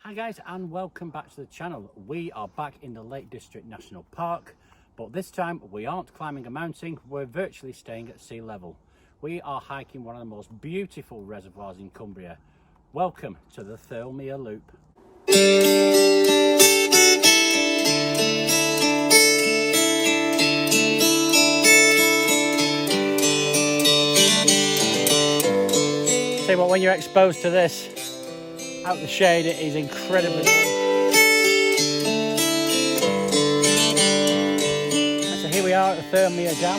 Hi guys, and welcome back to the channel. We are back in the Lake District National Park, but this time we aren't climbing a mountain, we're virtually staying at sea level. We are hiking one of the most beautiful reservoirs in Cumbria. Welcome to the Thirlmere Loop. See what, when you're exposed to this out the shade, it is incredibly. So here we are at the Thirlmere Dam.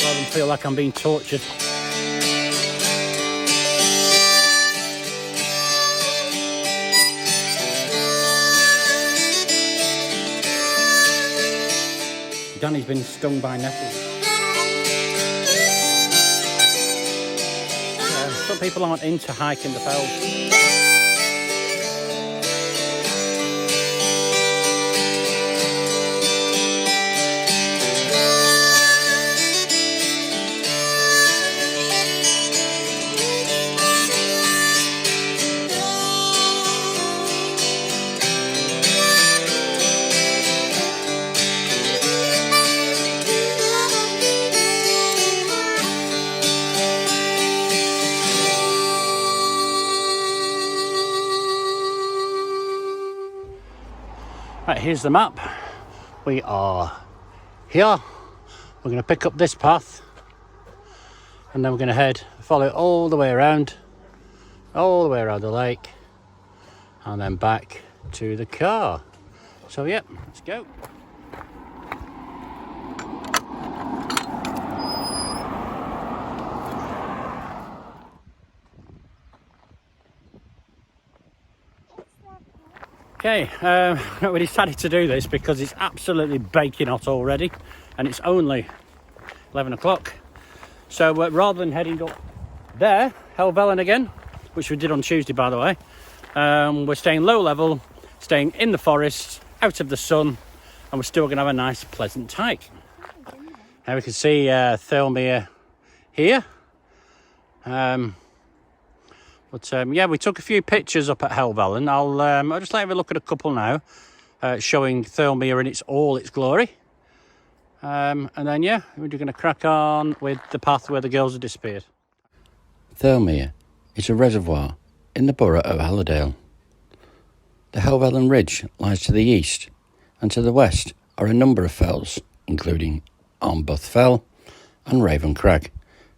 I don't feel like I'm being tortured. Danny's been stung by nettles. Some people aren't into hiking the fells. Right, here's the map. We are here. We're going to pick up this path and then we're going to follow it all the way around the lake and then back to the car. So yeah, let's go. Okay, we decided to do this because it's absolutely baking hot already and it's only 11 o'clock. So rather than heading up there, Helvellyn again, which we did on Tuesday by the way, we're staying low level, staying in the forest, out of the sun, and we're still going to have a nice pleasant hike. Now we can see Thirlmere here. Yeah, we took a few pictures up at Helvellyn. I'll just let you look at a couple now, showing Thirlmere in all its glory. And then, yeah, we're going to crack on with the path where the girls have disappeared. Thirlmere is a reservoir in the borough of Allerdale. The Helvellyn Ridge lies to the east, and to the west are a number of fells, including Armbuth Fell and Raven Crag,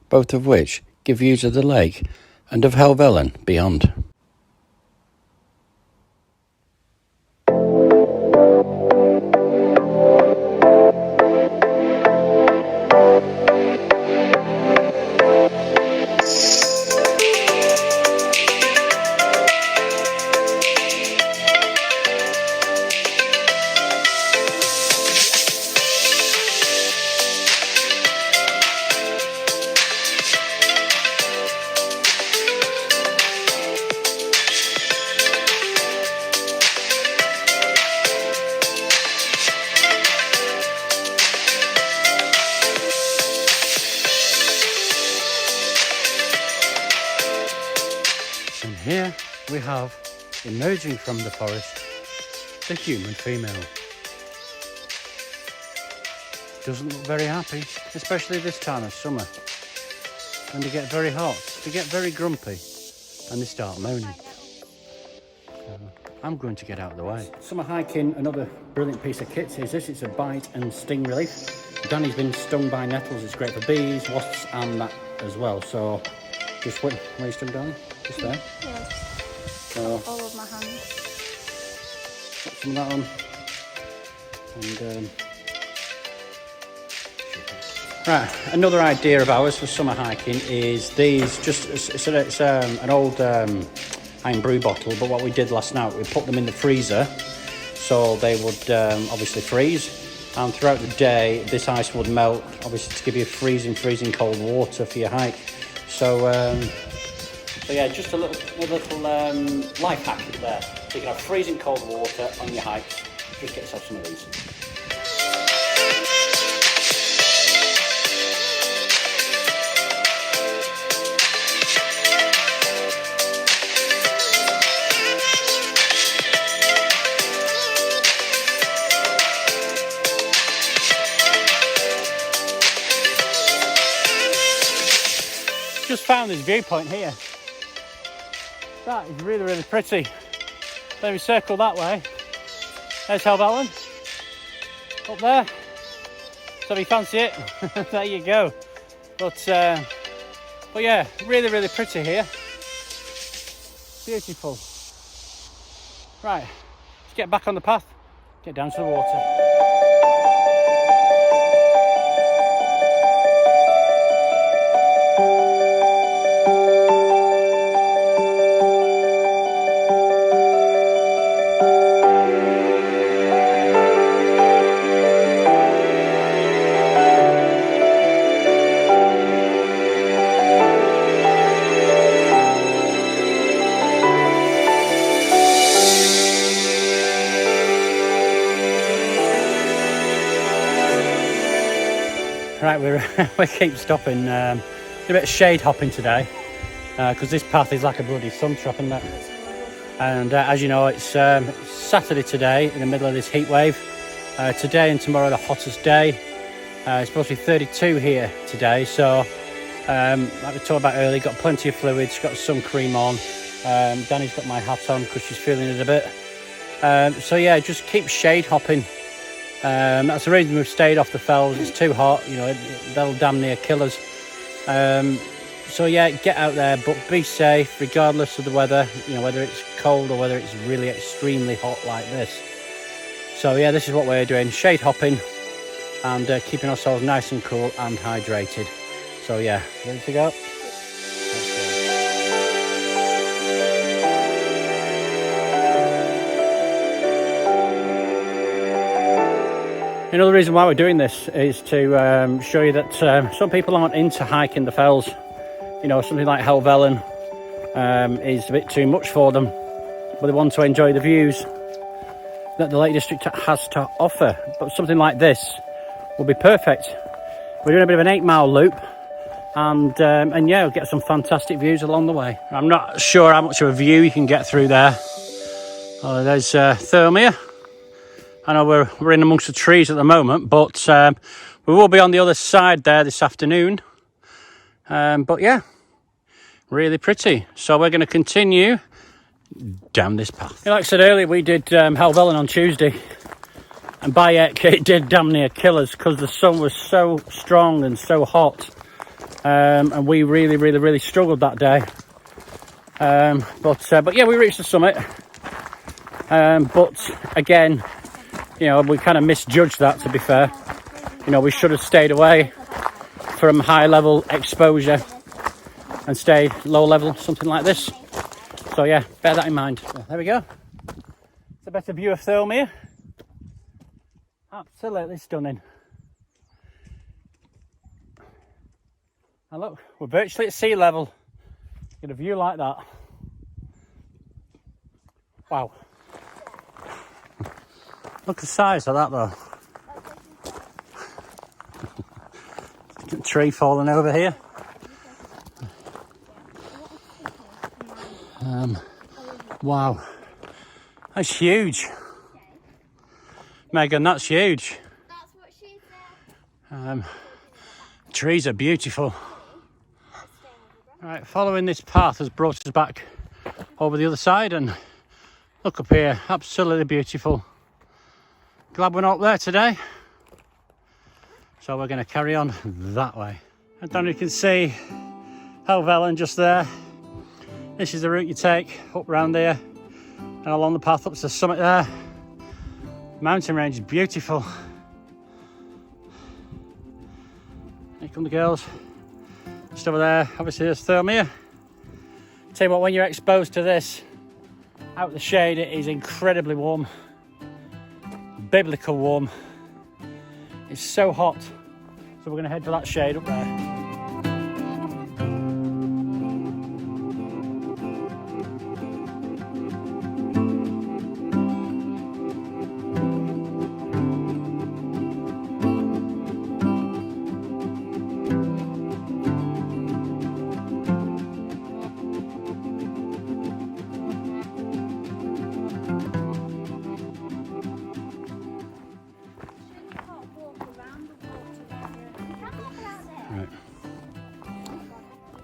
both of which give views of the lake and of Helvellyn beyond. And here we have, emerging from the forest, the human female. Doesn't look very happy, especially this time of summer. When they get very hot, they get very grumpy and they start moaning. So I'm going to get out of the way. Summer hiking, another brilliant piece of kit is this. It's a bite and sting relief. Danny's been stung by nettles. It's great for bees, wasps and that as well. So just where are you stung, Danny? Just there? Yes. So, all over my hands. Got some of that on. And right, another idea of ours for summer hiking is these. It's an old iron brew bottle, but what we did last night, we put them in the freezer so they would obviously freeze, and throughout the day this ice would melt, obviously to give you freezing cold water for your hike. So yeah, just a little life hack there. So you can have freezing cold water on your hikes Just get yourself some of these. Just found this viewpoint here. That is really, really pretty. Then we circle that way. There's Helvellyn up there. So if you fancy it, there you go. But yeah, really, really pretty here. Beautiful. Right, let's get back on the path. Get down to the water. Right, we keep stopping. A bit of shade hopping today because this path is like a bloody sun trap, isn't it? And as you know, it's Saturday today in the middle of this heat wave. Today and tomorrow the hottest day. It's supposed to be 32 here today, so like we talked about earlier, got plenty of fluids, got sun cream on. Danny's got my hat on because she's feeling it a bit. So yeah, just keep shade hopping. That's the reason we've stayed off the fells. It's too hot, you know, they'll damn near kill us. So yeah, get out there, but be safe regardless of the weather, you know, whether it's cold or whether it's really extremely hot like this. So yeah, this is what we're doing, shade hopping and keeping ourselves nice and cool and hydrated. So yeah, ready to go? Another reason why we're doing this is to show you that some people aren't into hiking the fells. You know, something like Helvellyn is a bit too much for them, but they want to enjoy the views that the Lake District has to offer. But something like this will be perfect. We're doing a bit of an 8-mile loop, and yeah, we'll get some fantastic views along the way. I'm not sure how much of a view you can get through there. Oh, there's Thirlmere. I know we're in amongst the trees at the moment, but we will be on the other side there this afternoon. But yeah, really pretty. So we're going to continue down this path. Like I said earlier, we did Helvellyn on Tuesday, and by heck, it did damn near kill us because the sun was so strong and so hot, and we really struggled that day. But yeah, we reached the summit. But again, you know, we kind of misjudged that, to be fair. You know, we should have stayed away from high level exposure and stayed low level, something like this. So yeah, bear that in mind. So, there we go. It's a better view of Thirlmere. Absolutely stunning. And look, we're virtually at sea level. Get a view like that. Wow. Look at the size of that though. Tree falling over here. Wow, that's huge. Megan, that's huge. That's what she said. Trees are beautiful. Right, following this path has brought us back over the other side, and look up here, absolutely beautiful. Glad we're not there today. So we're going to carry on that way. And down you can see Helvellyn just there. This is the route you take up round here and along the path up to the summit there. Mountain range is beautiful. Here come the girls. Just over there, obviously there's Thirlmere. Tell you what, when you're exposed to this out in the shade, it is incredibly warm. Biblical warm. It's so hot. So we're going to head for that shade up there.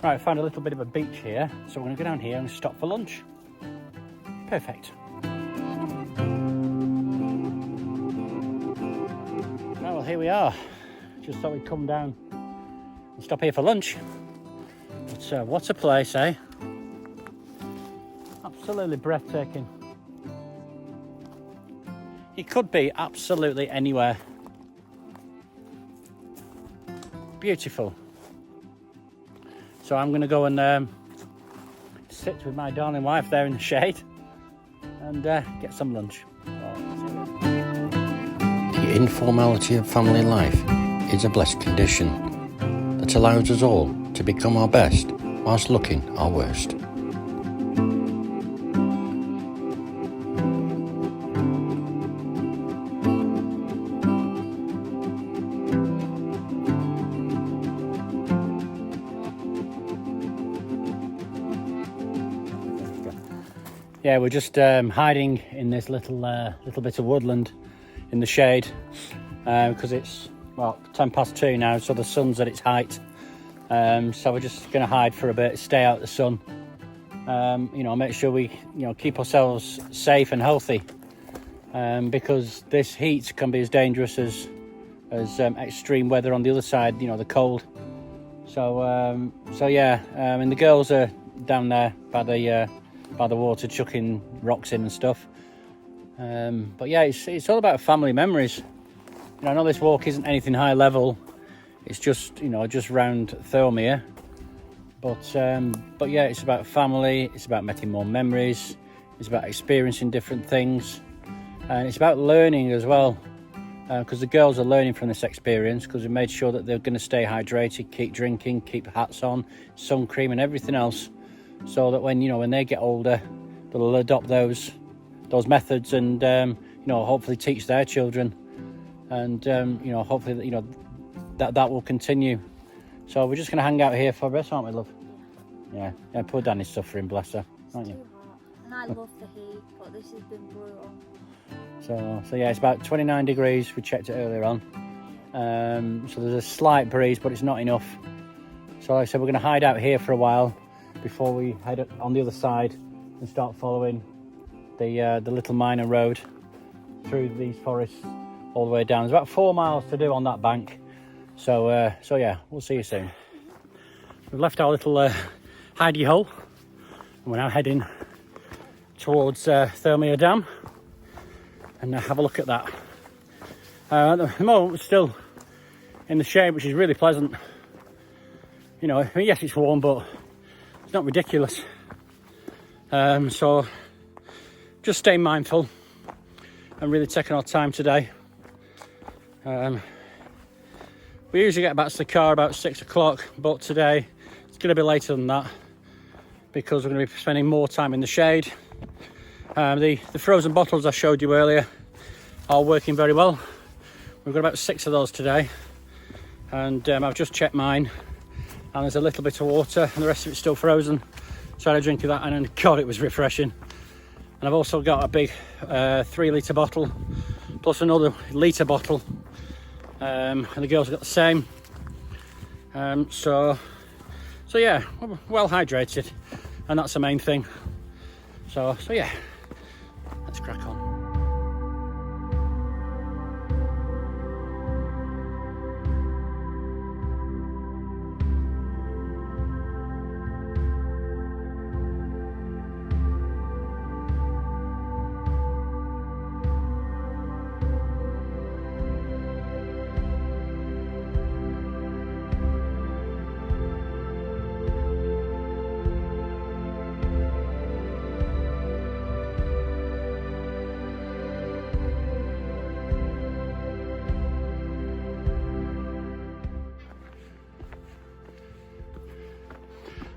Right, I found a little bit of a beach here, so we're going to go down here and stop for lunch. Perfect. Right, well, here we are. Just thought we'd come down and stop here for lunch. But what a place, eh? Absolutely breathtaking. You could be absolutely anywhere. Beautiful. So I'm going to go and sit with my darling wife there in the shade and get some lunch. The informality of family life is a blessed condition that allows us all to become our best whilst looking our worst. Yeah, we're just hiding in this little bit of woodland in the shade because it's, well, 2:10 now, so the sun's at its height. So we're just going to hide for a bit, stay out of the sun. You know, make sure we, you know, keep ourselves safe and healthy, because this heat can be as dangerous as extreme weather on the other side. You know, the cold. So yeah, and the girls are down there by the water, chucking rocks in and stuff. But yeah, it's all about family memories. You know, I know this walk isn't anything high level. It's just, you know, just round Thirlmere. But yeah, it's about family. It's about making more memories. It's about experiencing different things, and it's about learning as well. Because the girls are learning from this experience, because we made sure that they're going to stay hydrated, keep drinking, keep hats on, sun cream, and everything else, so that when, you know, when they get older, they'll adopt those methods and you know, hopefully teach their children, and you know, hopefully, you know, that will continue. So we're just going to hang out here for a bit, aren't we, love? Yeah, poor Danny's suffering, bless her, aren't you? Too hot. And I love the heat, but this has been brutal. So yeah, it's about 29 degrees. We checked it earlier on. So there's a slight breeze, but it's not enough. So like I said, we're going to hide out here for a while before we head up on the other side and start following the little minor road through these forests all the way down. There's about 4 miles to do on that bank. So yeah, we'll see you soon. We've left our little hidey hole, and we're now heading towards Thirlmere Dam, and have a look at that. At the moment we're still in the shade, which is really pleasant. You know, I mean, yes, it's warm, but it's not ridiculous. So just stay mindful and really taking our time today. We usually get back to the car about 6 o'clock, but today it's going to be later than that because we're going to be spending more time in the shade. The frozen bottles I showed you earlier are working very well. We've got about 6 of those today, and I've just checked mine, and there's a little bit of water and the rest of it's still frozen. So I had a drink of that, and God, it was refreshing. And I've also got a big 3 litre bottle plus another litre bottle, and the girls have got the same. So yeah, well hydrated, and that's the main thing. So yeah, let's crack on.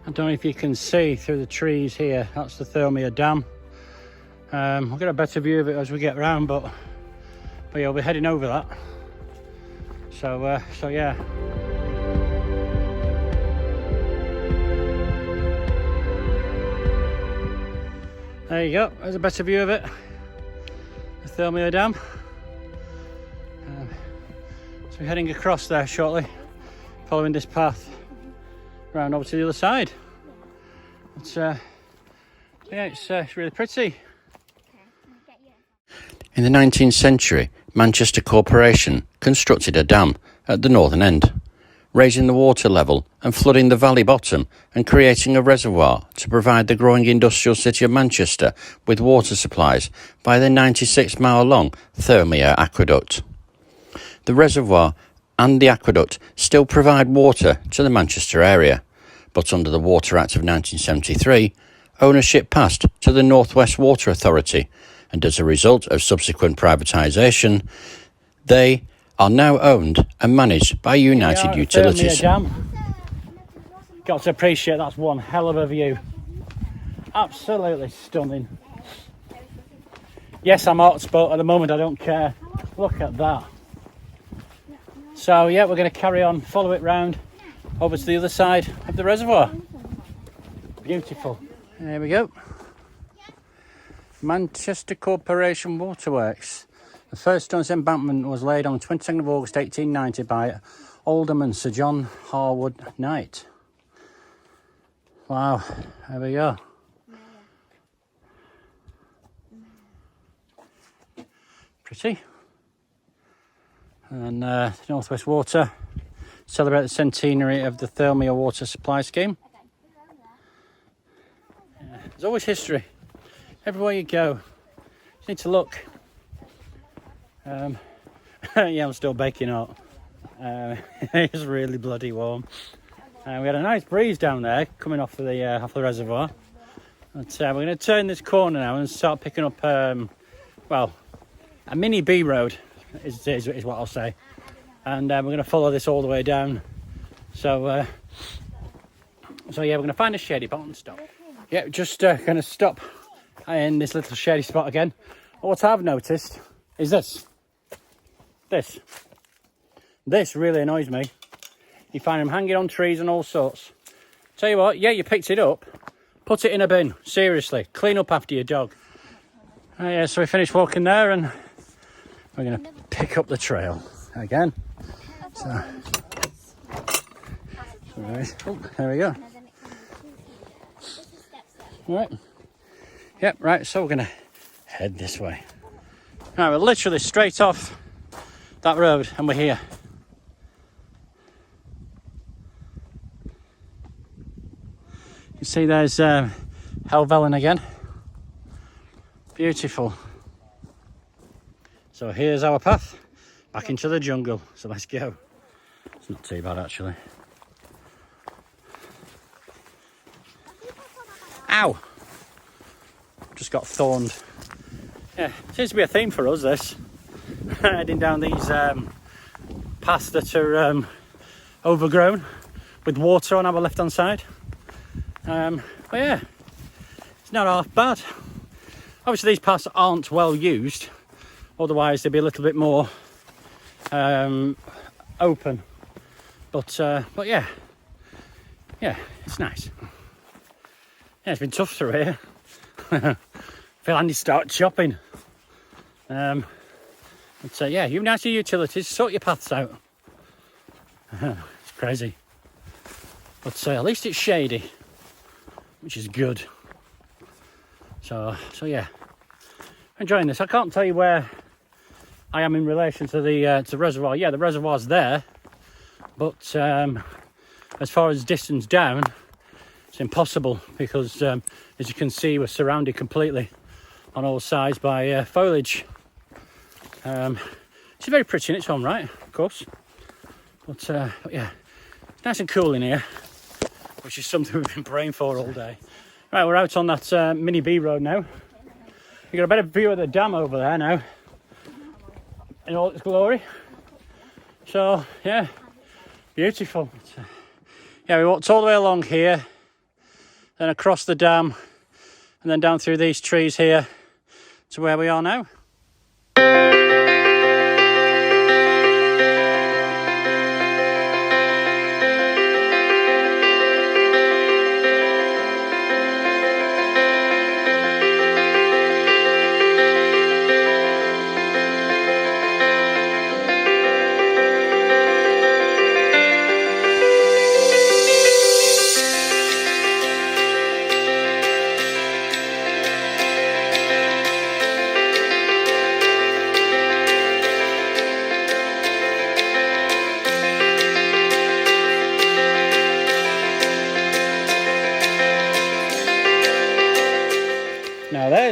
I don't know if you can see through the trees here, that's the Thirlmere Dam. We'll get a better view of it as we get around, but yeah, we'll be heading over that. So yeah. There you go, there's a better view of it, the Thirlmere Dam. So we're heading across there shortly, following this path. round over to the other side. But yeah, it's really pretty. In the 19th century, Manchester Corporation constructed a dam at the northern end, raising the water level and flooding the valley bottom and creating a reservoir to provide the growing industrial city of Manchester with water supplies by the 96-mile-long Thirlmere Aqueduct. The reservoir and the aqueduct still provide water to the Manchester area, but under the Water Act of 1973, ownership passed to the North West Water Authority, and as a result of subsequent privatisation, they are now owned and managed by United Utilities. Dam. Got to appreciate that's one hell of a view. Absolutely stunning. Yes, I'm hot spot at the moment, I don't care. Look at that. So yeah, we're going to carry on, follow it round over to the other side of the reservoir. Beautiful. There we go. Manchester Corporation Waterworks. The first stone's embankment was laid on 22nd of August 1890 by Alderman Sir John Harwood Knight. Wow, there we go. Pretty. And North West Water celebrate the centenary of the Thirlmere Water Supply Scheme. Yeah, there's always history. Everywhere you go, you need to look. Yeah, I'm still baking hot. It's really bloody warm. We had a nice breeze down there coming off the reservoir. But, we're going to turn this corner now and start picking up, well, a mini B road is what I'll say. And we're going to follow this all the way down. So yeah, we're going to find a shady spot and stop. Yeah, just going to stop in this little shady spot again. What I've noticed is this really annoys me. You find them hanging on trees and all sorts. Tell you what, yeah, you picked it up, put it in a bin. Seriously, clean up after your dog. Yeah, so we finished walking there and we're going to pick up the trail again. So there we go. Right. Yep, right, so we're going to head this way. Right, we're literally straight off that road and we're here. You see there's Helvellyn again. Beautiful. So here's our path back into the jungle. So let's go. It's not too bad actually. Ow! Just got thorned. Yeah, seems to be a theme for us this. Heading down these paths that are overgrown with water on our left hand side. But yeah, it's not half bad. Obviously these paths aren't well used, otherwise they'd be a little bit more open. But yeah, it's nice. Yeah, it's been tough through here. Feel I need to start chopping. But yeah, United Utilities, sort your paths out. It's crazy. But at least it's shady, which is good. So yeah, enjoying this. I can't tell you where I am in relation to the reservoir. Yeah, the reservoir's there, but as far as distance down, it's impossible because as you can see, we're surrounded completely on all sides by foliage. It's very pretty in its own right, of course, but yeah, it's nice and cool in here, which is something we've been praying for all day. Right, we're out on that mini B road now. You've got a better view of the dam over there now in all its glory. So yeah, beautiful. Yeah, we walked all the way along here, then across the dam, and then down through these trees here to where we are now.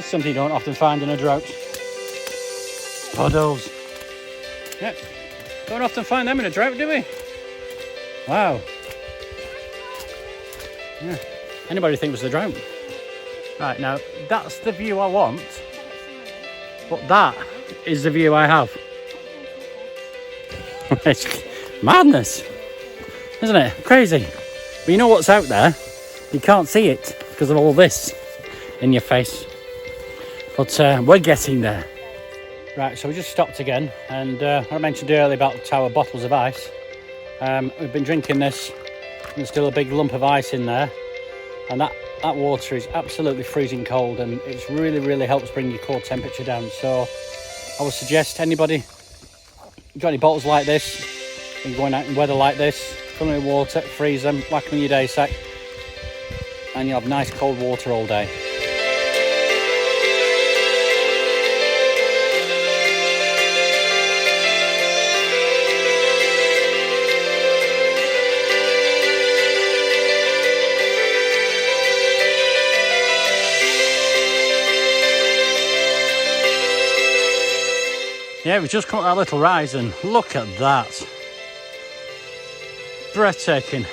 something you don't often find in a drought. Puddles. Yep. Don't often find them in a drought, do we? Wow. Yeah. Anybody think it was the drought? Right, now that's the view I want, but that is the view I have. It's madness, isn't it? Crazy. But you know what's out there? You can't see it because of all this in your face. But we're getting there. Right, so we just stopped again, and I mentioned earlier about our bottles of ice. We've been drinking this, and there's still a big lump of ice in there, and that water is absolutely freezing cold, and it really helps bring your core temperature down. So I would suggest anybody got any bottles like this, and going out in weather like this, fill them with water, freeze them, whack them in your day sack, and you'll have nice cold water all day. Yeah, we've just come up that little rise and look at that. Breathtaking.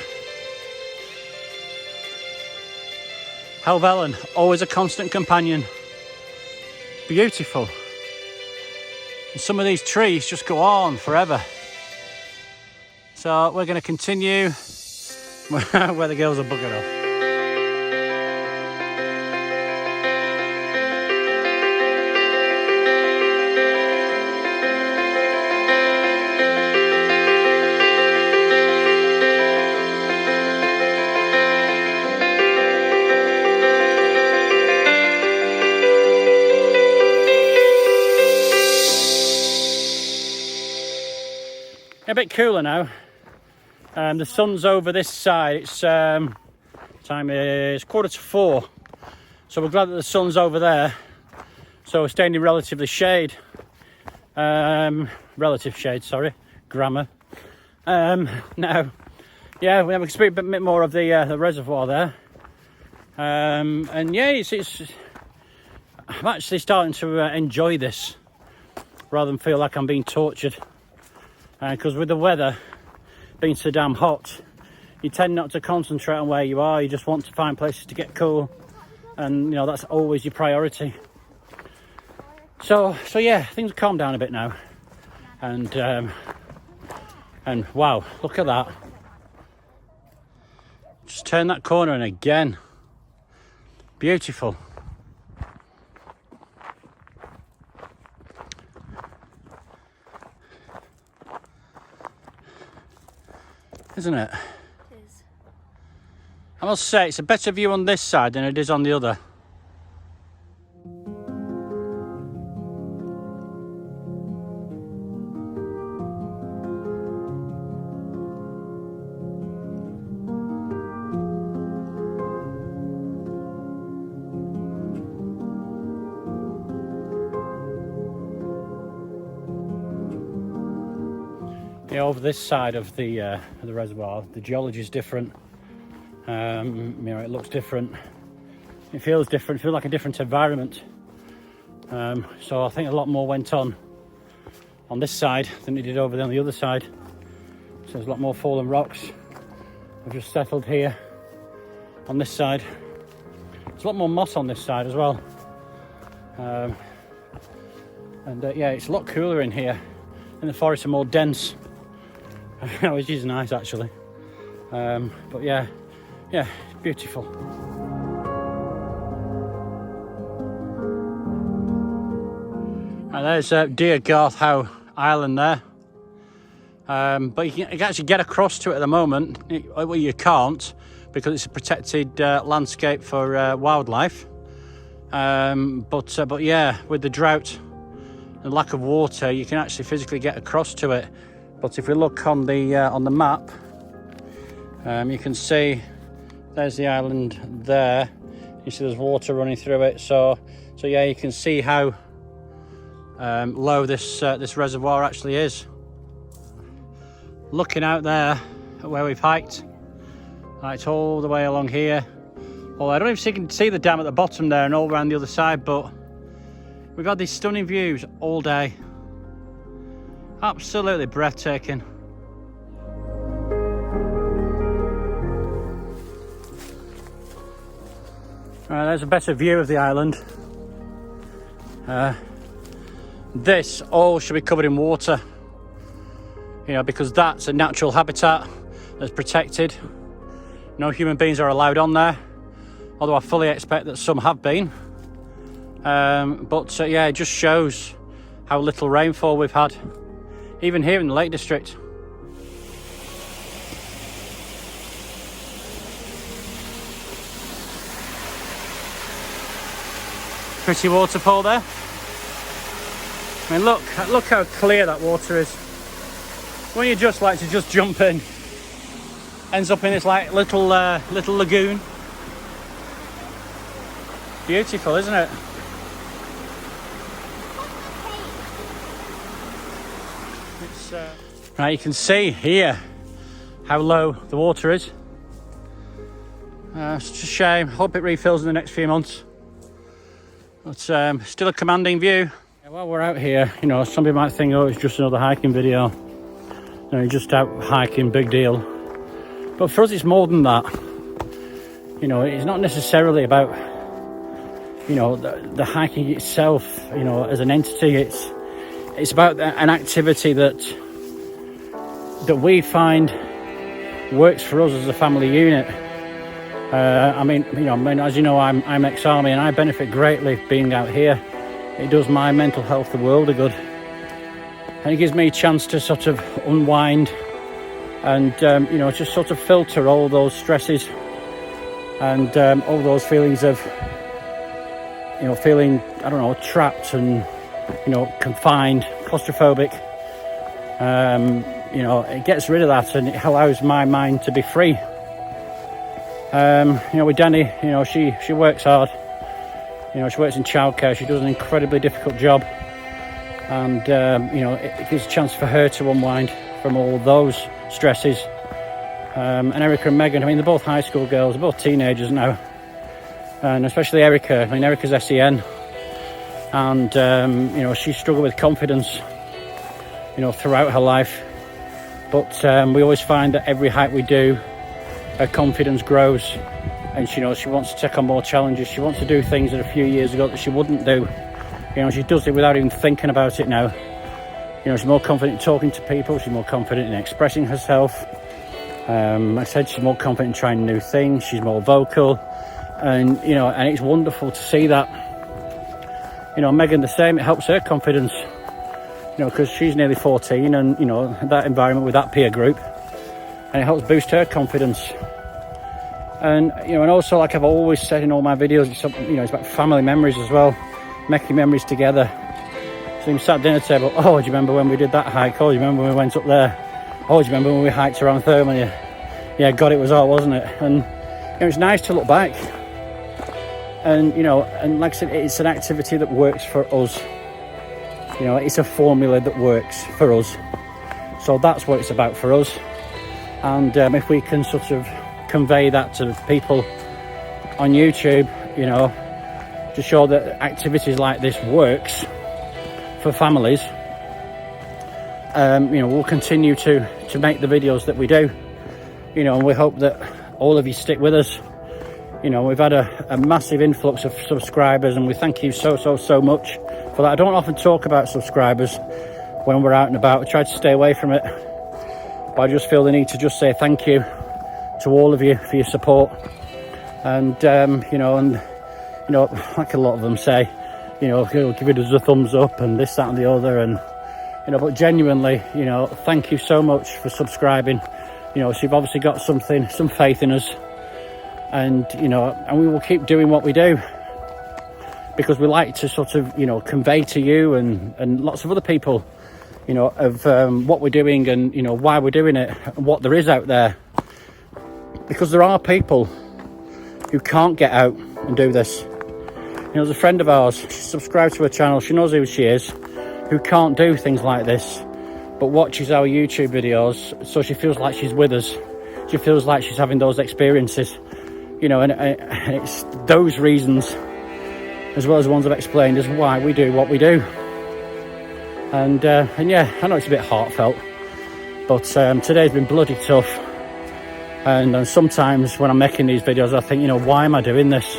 Helvellyn, always a constant companion. Beautiful. And some of these trees just go on forever. So we're going to continue where the girls are buggered off. A bit cooler now. The sun's over this side. It's time is 3:45, so we're glad that the sun's over there. So we're staying in relative shade. Sorry, grammar. Now, yeah, we have a bit more of the reservoir there. And yeah, it's I'm actually starting to enjoy this rather than feel like I'm being tortured. Because with the weather being so damn hot, you tend not to concentrate on where you are. You just want to find places to get cool, and you know that's always your priority. So yeah, things have calmed down a bit now, and wow, look at that! Just turn that corner and again, beautiful. Isn't it? It is. I must say, it's a better view on this side than it is on the other. Yeah, over this side of the reservoir, the geology is different. You know, it looks different. It feels different. It feels like a different environment. So I think a lot more went on this side than it did over there on the other side. So there's a lot more fallen rocks. I've just settled here on this side. There's a lot more moss on this side as well. Yeah, it's a lot cooler in here, and the forests are more dense. Which is nice actually, but yeah, beautiful. And there's Dear Garth Howe Island there, but you can actually get across to it at the moment. Well, you can't, because it's a protected landscape for wildlife. But yeah, with the drought and lack of water, you can actually physically get across to it. But if we look on the map, you can see there's the island there. You see there's water running through it. So yeah, you can see how low this reservoir actually is. Looking out there at where we've hiked, it's all the way along here. Well, I don't even see the dam at the bottom there and all around the other side, but We've had these stunning views all day. Absolutely breathtaking. There's a better view of the island. This all should be covered in water, you know, because that's a natural habitat that's protected. No human beings are allowed on there, although I fully expect that some have been. But yeah, it just shows how little rainfall we've had, even here in the Lake District. Pretty waterfall there. I mean, look how clear that water is. When you just like to just jump in, ends up in this like little lagoon. Beautiful, isn't it? It's right. You can see here how low the water is. It's just a shame. Hope it refills in the next few months. But still a commanding view. While we're out here, you know, some people might think, oh, it's just another hiking video. You know, you're just out hiking, big deal. But for us, it's more than that. You know, it's not necessarily about, you know, the hiking itself, you know, as an entity. It's about an activity that we find works for us as a family unit. I mean, you know, as you know, I'm ex-army and I benefit greatly being out here. It does my mental health the world of good, and it gives me a chance to sort of unwind and you know, just sort of filter all those stresses and all those feelings of, you know, feeling, I don't know, trapped and, you know, confined, claustrophobic. You know, it gets rid of that and it allows my mind to be free. You know, with Danny, you know, she works hard. You know, she works in childcare. She does an incredibly difficult job, and you know, it gives a chance for her to unwind from all those stresses. And Erica and Megan, I mean, they're both high school girls, they're both teenagers now, and especially Erica. I mean, Erica's SEN, and you know, she struggled with confidence, you know, throughout her life. But we always find that every hike we do, her confidence grows. And you know, she wants to take on more challenges. She wants to do things that a few years ago that she wouldn't do. You know, she does it without even thinking about it now. You know, she's more confident in talking to people. She's more confident in expressing herself. Like I said, she's more confident in trying new things. She's more vocal, and you know, and it's wonderful to see that. You know, Megan the same. It helps her confidence. You know, because she's nearly 14, and you know, that environment with that peer group, and it helps boost her confidence. And you know, and also, like I've always said in all my videos, it's, you know, it's about family memories as well, making memories together. So you sat at dinner table, oh, do you remember when we did that hike? Oh, do you remember when we went up there? Oh, do you remember when we hiked around Thirlmere? Yeah, God, it was all, wasn't it? And you know, it's nice to look back. And you know, and like I said, it's an activity that works for us. You know, it's a formula that works for us. So that's what it's about for us. And if we can sort of convey that to people on YouTube, you know, to show that activities like this works for families, you know, we'll continue to make the videos that we do, you know, and we hope that all of you stick with us. You know, we've had a massive influx of subscribers, and we thank you so much for that. I don't often talk about subscribers when we're out and about. I try to stay away from it, but I just feel the need to just say thank you to all of you for your support. And you know, like a lot of them say, you know, give us a thumbs up and this, that and the other, and you know, but genuinely, you know, thank you so much for subscribing. You know, so you've obviously got some faith in us, and you know, and we will keep doing what we do, because we like to sort of, you know, convey to you and lots of other people, you know, of what we're doing, and you know, why we're doing it, and what there is out there. Because there are people who can't get out and do this. You know, there's a friend of ours, she subscribed to her channel, she knows who she is, who can't do things like this, but watches our YouTube videos, so she feels like she's with us. She feels like she's having those experiences. You know, and it's those reasons as well as the ones I've explained as why we do what we do. And yeah, I know it's a bit heartfelt, but today's been bloody tough. And sometimes when I'm making these videos, I think, you know, why am I doing this?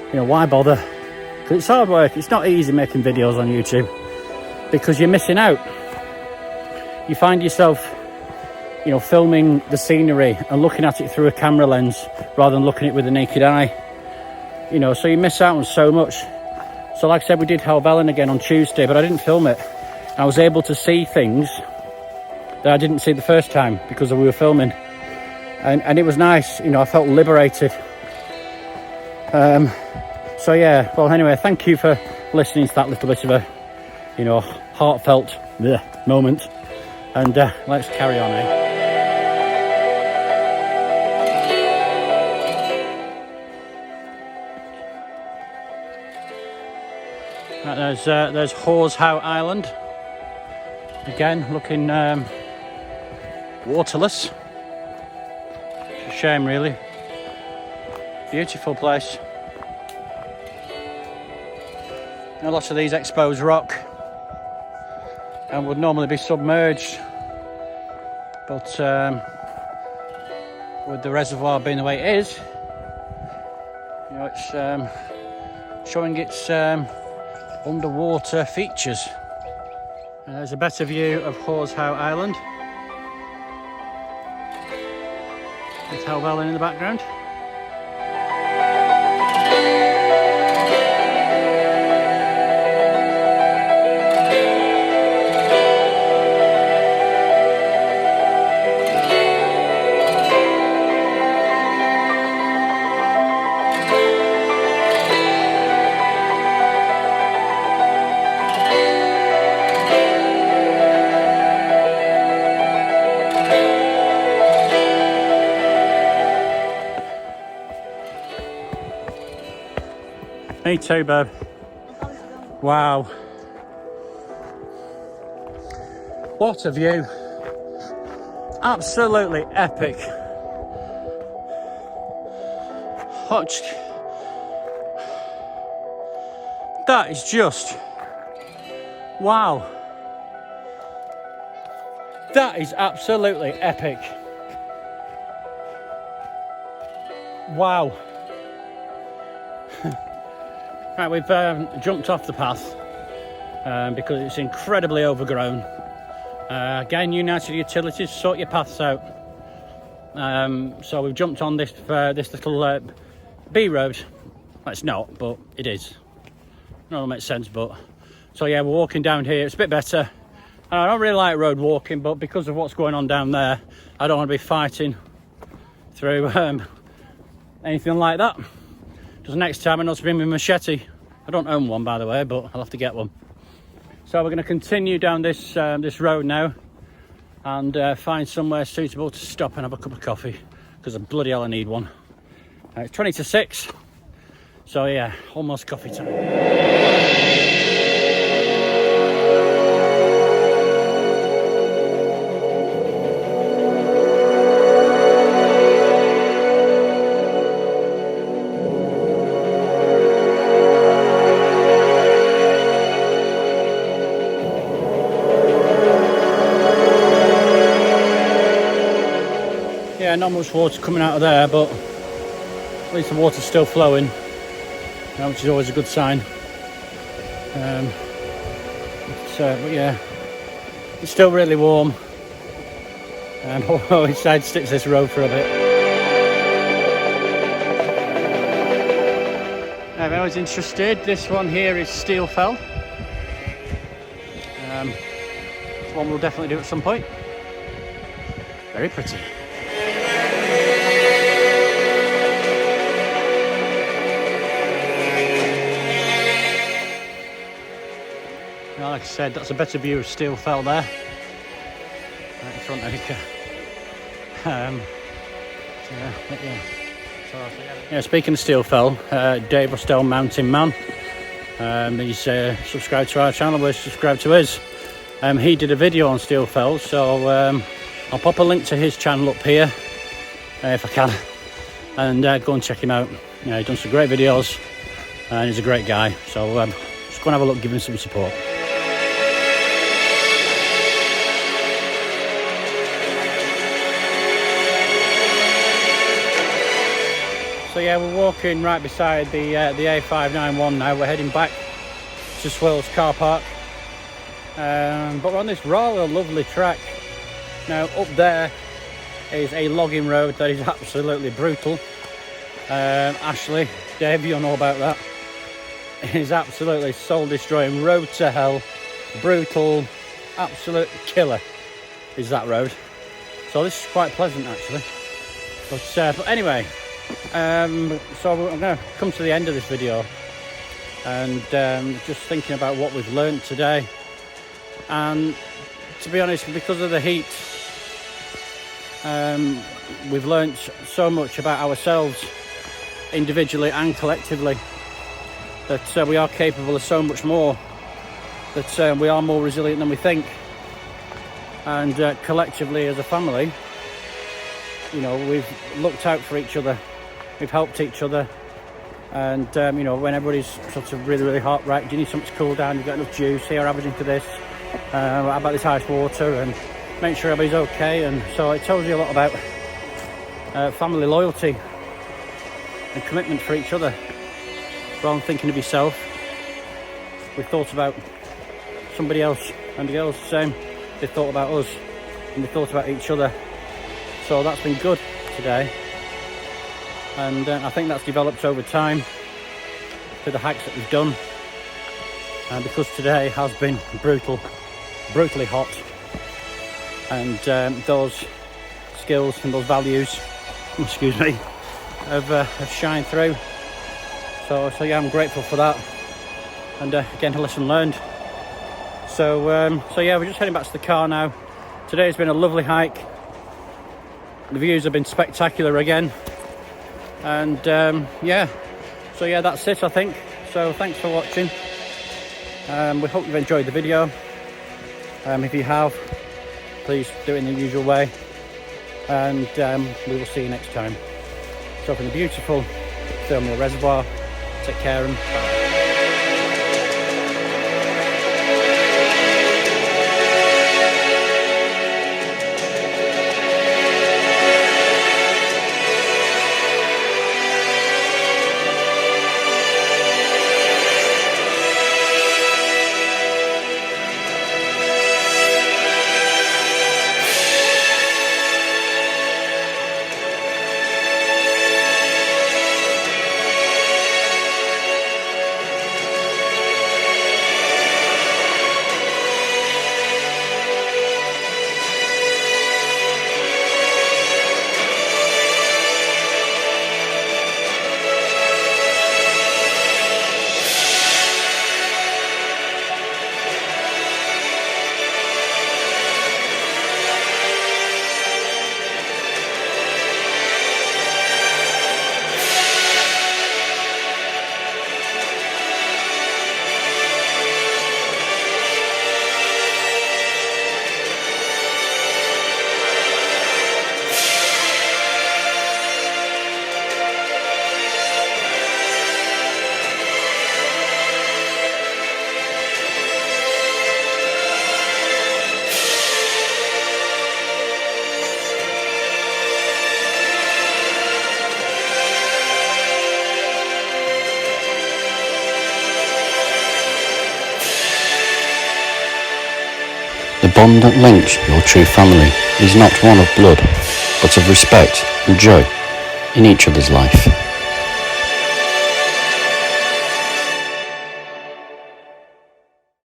You know, why bother? Because it's hard work. It's not easy making videos on YouTube because you're missing out. You find yourself, you know, filming the scenery and looking at it through a camera lens rather than looking at it with the naked eye. You know, so you miss out on so much. So like I said, we did Helvellyn again on Tuesday, but I didn't film it. I was able to see things that I didn't see the first time because we were filming. And it was nice, you know, I felt liberated. So yeah, well anyway, thank you for listening to that little bit of a, you know, heartfelt moment. And let's carry on, eh? Right, there's Hawes Island. Again, looking waterless. It's a shame, really. Beautiful place. And lots of these exposed rock and would normally be submerged, but with the reservoir being the way it is, you know, it's showing its underwater features. And there's a better view of Hawes Island with Helvellyn in the background. Me too, babe. Wow. What a view. Absolutely epic. That is just... wow. That is absolutely epic. Wow. Right, we've jumped off the path because it's incredibly overgrown. Again, United Utilities, sort your paths out. So we've jumped on this little B road. Well, it's not, but it is. No, it makes sense, but... so yeah, we're walking down here. It's a bit better. I don't really like road walking, but because of what's going on down there, I don't want to be fighting through anything like that. Because next time I know to bring my machete. I don't own one, by the way, but I'll have to get one. So we're going to continue down this road now and find somewhere suitable to stop and have a cup of coffee, because bloody hell I need one. It's 20 to 6, so yeah, almost coffee time. Yeah, not much water coming out of there, but at least the water's still flowing, which is always a good sign. But yeah, it's still really warm. I'll decide to stick to this road for a bit. Now, if anyone's interested, this one here is Steel Fell. This one we'll definitely do at some point. Very pretty. Well, like I said, that's a better view of Steel Fell there, right in front of you. Yeah, speaking of Steel Fell, Dave Rostell Mountain Man, he's subscribed to our channel, we're subscribed to his. He did a video on Steel Fell, so I'll pop a link to his channel up here if I can, and go and check him out. He's done some great videos, and he's a great guy. So just go and have a look, give him some support. So yeah, we're walking right beside the A591 now. We're heading back to Swirls car park, but we're on this rather lovely track. Now up there is a logging road that is absolutely brutal. Ashley, Dave, you'll know about that. It is absolutely soul destroying, road to hell, brutal, absolute killer is that road. So this is quite pleasant actually. But anyway, so I'm going to come to the end of this video, and just thinking about what we've learned today. And to be honest, because of the heat, we've learned so much about ourselves individually and collectively, that we are capable of so much more, that we are more resilient than we think. And collectively as a family, you know, we've looked out for each other, we've helped each other. And you know, when everybody's sort of really hot, right, do you need something to cool down, you've got enough juice here, have a drink of this, how about this ice water, and make sure everybody's okay. And so it tells you a lot about family loyalty and commitment for each other. Rather than thinking of yourself, we thought about somebody else, and the girls the same. They thought about us and they thought about each other. So that's been good today, and I think that's developed over time through the hikes that we've done, and because today has been brutally hot, and those skills and those values, excuse me, have shined through. So yeah, I'm grateful for that, and again, a lesson learned. So yeah, we're just heading back to the car now. Today's been a lovely hike. The views have been spectacular again, and yeah, so yeah, that's it I think. So thanks for watching. We hope you've enjoyed the video. If you have, please do it in the usual way, and we will see you next time. So from the beautiful Thirlmere Reservoir, take care and bye. The bond that links your true family is not one of blood, but of respect and joy in each other's life.